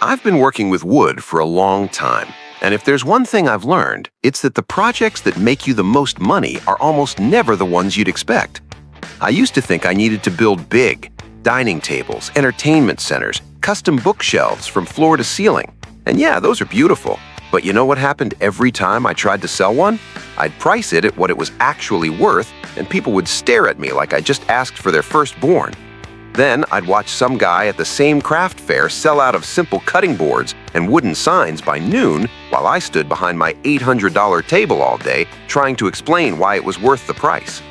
I've been working with wood for a long time, and if there's one thing I've learned, it's that the projects that make you the most money are almost never the ones you'd expect. I used to think I needed to build big dining tables, entertainment centers, custom bookshelves from floor to ceiling. And yeah, those are beautiful. But you know what happened every time I tried to sell one? I'd price it at what it was actually worth, and people would stare at me like I just asked for their firstborn. Then I'd watch some guy at the same craft fair sell out of simple cutting boards and wooden signs by noon while I stood behind my $800 table all day trying to explain why it was worth the price.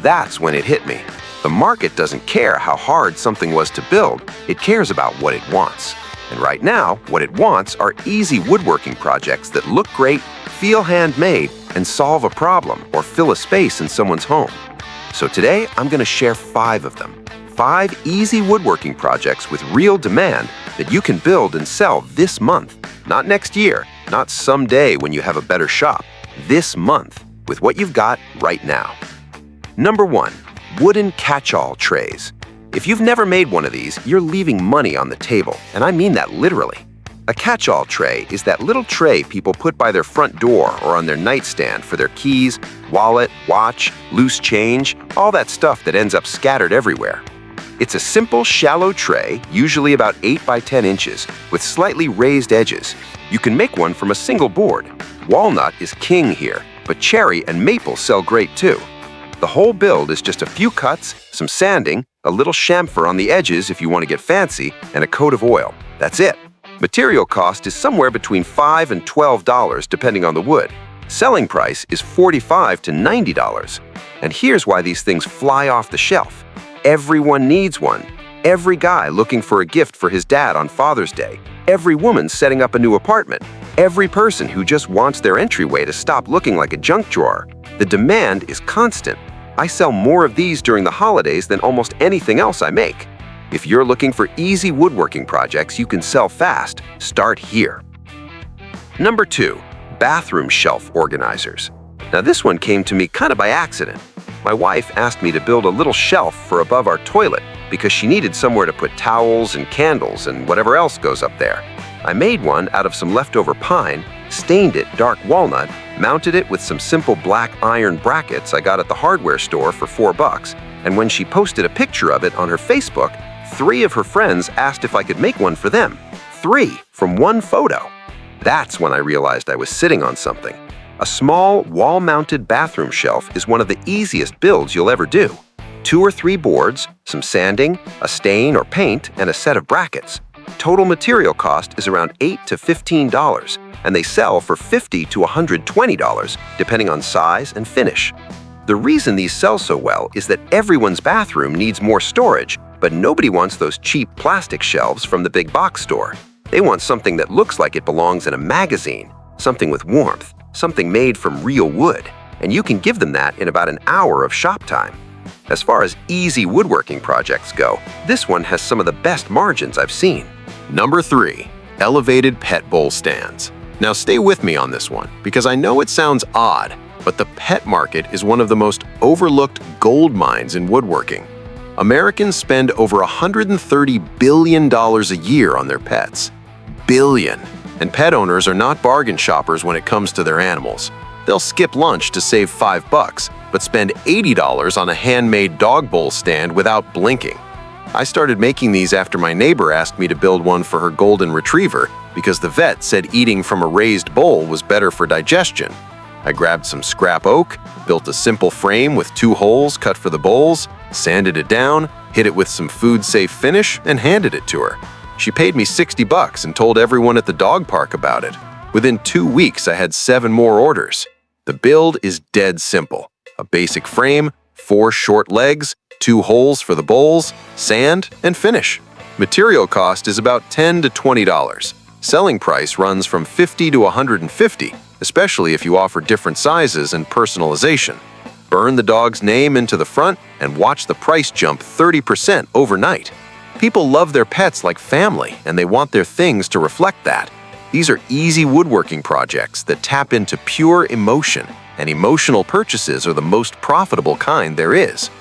That's when it hit me. The market doesn't care how hard something was to build, it cares about what it wants. And right now, what it wants are easy woodworking projects that look great, feel handmade, and solve a problem or fill a space in someone's home. So today, I'm going to share 5 of them. 5 easy woodworking projects with real demand that you can build and sell this month. Not next year, not someday when you have a better shop. This month, with what you've got right now. Number 1. Wooden catch-all trays. If you've never made one of these, you're leaving money on the table, and I mean that literally. A catch-all tray is that little tray people put by their front door or on their nightstand for their keys, wallet, watch, loose change, all that stuff that ends up scattered everywhere. It's a simple, shallow tray, usually about 8 by 10 inches, with slightly raised edges. You can make one from a single board. Walnut is king here, but cherry and maple sell great too. The whole build is just a few cuts, some sanding, a little chamfer on the edges if you want to get fancy, and a coat of oil. That's it. Material cost is somewhere between $5 and $12 depending on the wood. Selling price is $45 to $90. And here's why these things fly off the shelf. Everyone needs one. Every guy looking for a gift for his dad on Father's Day. Every woman setting up a new apartment. Every person who just wants their entryway to stop looking like a junk drawer. The demand is constant. I sell more of these during the holidays than almost anything else I make. If you're looking for easy woodworking projects you can sell fast, start here. Number 2. Bathroom shelf organizers. Now this one came to me kind of by accident. My wife asked me to build a little shelf for above our toilet because she needed somewhere to put towels and candles and whatever else goes up there. I made one out of some leftover pine, stained it dark walnut, mounted it with some simple black iron brackets I got at the hardware store for $4, and when she posted a picture of it on her Facebook, 3 of her friends asked if I could make one for them. 3 from one photo. That's when I realized I was sitting on something. A small, wall-mounted bathroom shelf is one of the easiest builds you'll ever do. 2 or 3 boards, some sanding, a stain or paint, and a set of brackets. Total material cost is around $8 to $15, and they sell for $50 to $120, depending on size and finish. The reason these sell so well is that everyone's bathroom needs more storage, but nobody wants those cheap plastic shelves from the big box store. They want something that looks like it belongs in a magazine, something with warmth, something made from real wood, and you can give them that in about an hour of shop time. As far as easy woodworking projects go, this one has some of the best margins I've seen. Number 3. Elevated pet bowl stands. Now stay with me on this one, because I know it sounds odd, but the pet market is one of the most overlooked gold mines in woodworking. Americans spend over $130 billion a year on their pets. Billion. And pet owners are not bargain shoppers when it comes to their animals. They'll skip lunch to save $5, but spend $80 on a handmade dog bowl stand without blinking. I started making these after my neighbor asked me to build one for her golden retriever because the vet said eating from a raised bowl was better for digestion. I grabbed some scrap oak, built a simple frame with 2 holes cut for the bowls, sanded it down, hit it with some food-safe finish, and handed it to her. She paid me $60 and told everyone at the dog park about it. Within 2 weeks, I had 7 more orders. The build is dead simple. A basic frame, 4 short legs, 2 holes for the bowls, sand, and finish. Material cost is about $10 to $20. Selling price runs from $50 to $150, especially if you offer different sizes and personalization. Burn the dog's name into the front and watch the price jump 30% overnight. People love their pets like family, and they want their things to reflect that. These are easy woodworking projects that tap into pure emotion, and emotional purchases are the most profitable kind there is.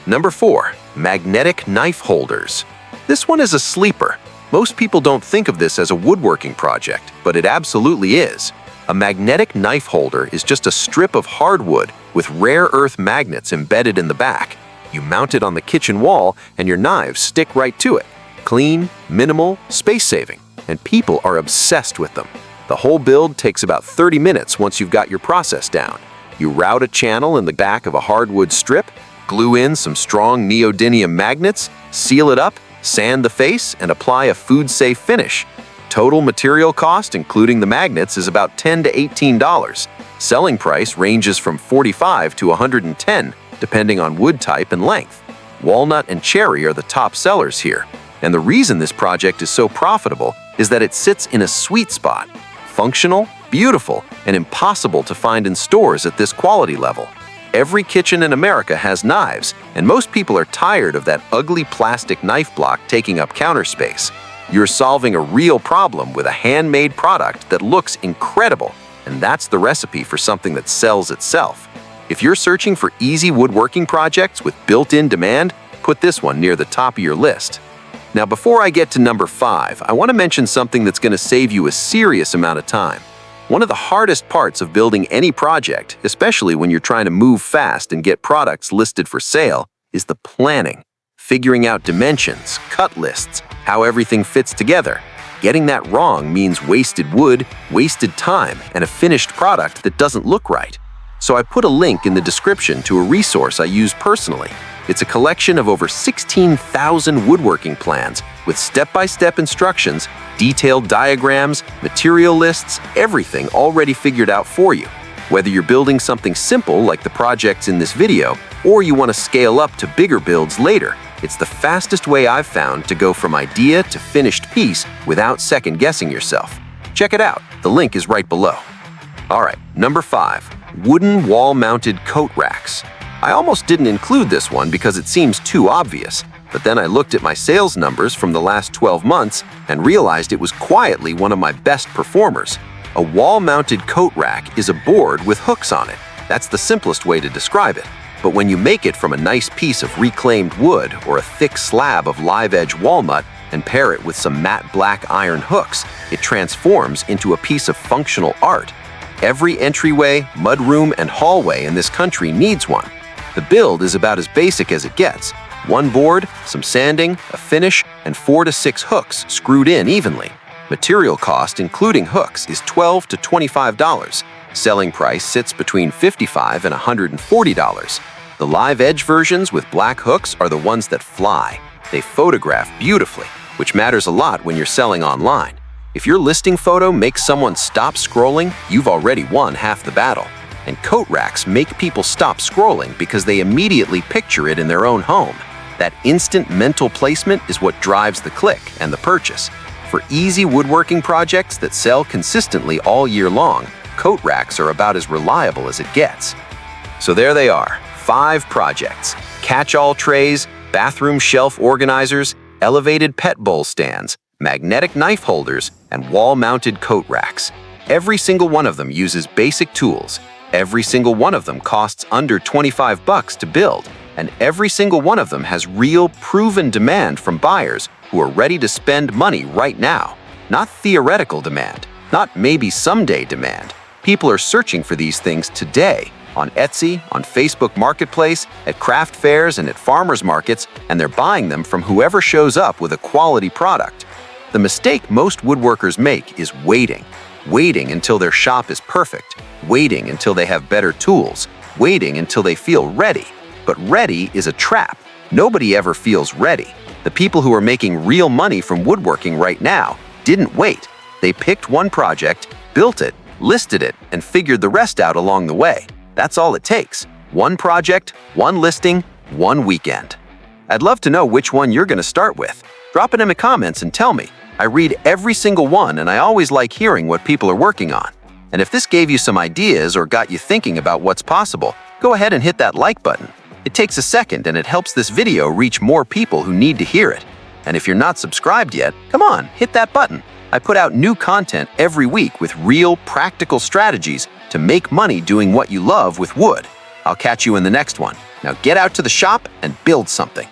Number 4. Magnetic knife holders. This one is a sleeper. Most people don't think of this as a woodworking project, but it absolutely is. A magnetic knife holder is just a strip of hardwood with rare earth magnets embedded in the back. You mount it on the kitchen wall and your knives stick right to it. Clean, minimal, space-saving, and people are obsessed with them. The whole build takes about 30 minutes once you've got your process down. You route a channel in the back of a hardwood strip, glue in some strong neodymium magnets, seal it up, sand the face, and apply a food-safe finish. Total material cost, including the magnets, is about $10 to $18. Selling price ranges from $45 to $110, depending on wood type and length. Walnut and cherry are the top sellers here. And the reason this project is so profitable is that it sits in a sweet spot. Functional, beautiful, and impossible to find in stores at this quality level. Every kitchen in America has knives, and most people are tired of that ugly plastic knife block taking up counter space. You're solving a real problem with a handmade product that looks incredible, and that's the recipe for something that sells itself. If you're searching for easy woodworking projects with built-in demand, put this one near the top of your list. Now, before I get to number 5, I want to mention something that's going to save you a serious amount of time. One of the hardest parts of building any project, especially when you're trying to move fast and get products listed for sale, is the planning. Figuring out dimensions, cut lists, how everything fits together. Getting that wrong means wasted wood, wasted time, and a finished product that doesn't look right. So I put a link in the description to a resource I use personally. It's a collection of over 16,000 woodworking plans with step-by-step instructions, detailed diagrams, material lists, everything already figured out for you. Whether you're building something simple like the projects in this video, or you want to scale up to bigger builds later, it's the fastest way I've found to go from idea to finished piece without second-guessing yourself. Check it out. The link is right below. All right, number 5. Wooden wall-mounted coat racks. I almost didn't include this one because it seems too obvious, but then I looked at my sales numbers from the last 12 months and realized it was quietly one of my best performers. A wall-mounted coat rack is a board with hooks on it. That's the simplest way to describe it. But when you make it from a nice piece of reclaimed wood or a thick slab of live-edge walnut and pair it with some matte black iron hooks, it transforms into a piece of functional art. Every entryway, mudroom, and hallway in this country needs one. The build is about as basic as it gets. One board, some sanding, a finish, and 4 to 6 hooks screwed in evenly. Material cost, including hooks, is $12 to $25. Selling price sits between $55 and $140. The live edge versions with black hooks are the ones that fly. They photograph beautifully, which matters a lot when you're selling online. If your listing photo makes someone stop scrolling, you've already won half the battle. And coat racks make people stop scrolling because they immediately picture it in their own home. That instant mental placement is what drives the click and the purchase. For easy woodworking projects that sell consistently all year long, coat racks are about as reliable as it gets. So there they are, 5 projects: catch-all trays, bathroom shelf organizers, elevated pet bowl stands, magnetic knife holders, and wall-mounted coat racks. Every single one of them uses basic tools. Every single one of them costs under $25 to build, and every single one of them has real, proven demand from buyers who are ready to spend money right now. Not theoretical demand, not maybe someday demand. People are searching for these things today on Etsy, on Facebook Marketplace, at craft fairs, and at farmers markets, and they're buying them from whoever shows up with a quality product. The mistake most woodworkers make is waiting. Waiting until their shop is perfect, waiting until they have better tools, waiting until they feel ready. But ready is a trap. Nobody ever feels ready. The people who are making real money from woodworking right now didn't wait. They picked one project, built it, listed it, and figured the rest out along the way. That's all it takes. One project, one listing, one weekend. I'd love to know which one you're going to start with. Drop it in the comments and tell me. I read every single one, and I always like hearing what people are working on. And if this gave you some ideas or got you thinking about what's possible, go ahead and hit that like button. It takes a second and it helps this video reach more people who need to hear it. And if you're not subscribed yet, come on, hit that button. I put out new content every week with real, practical strategies to make money doing what you love with wood. I'll catch you in the next one. Now get out to the shop and build something.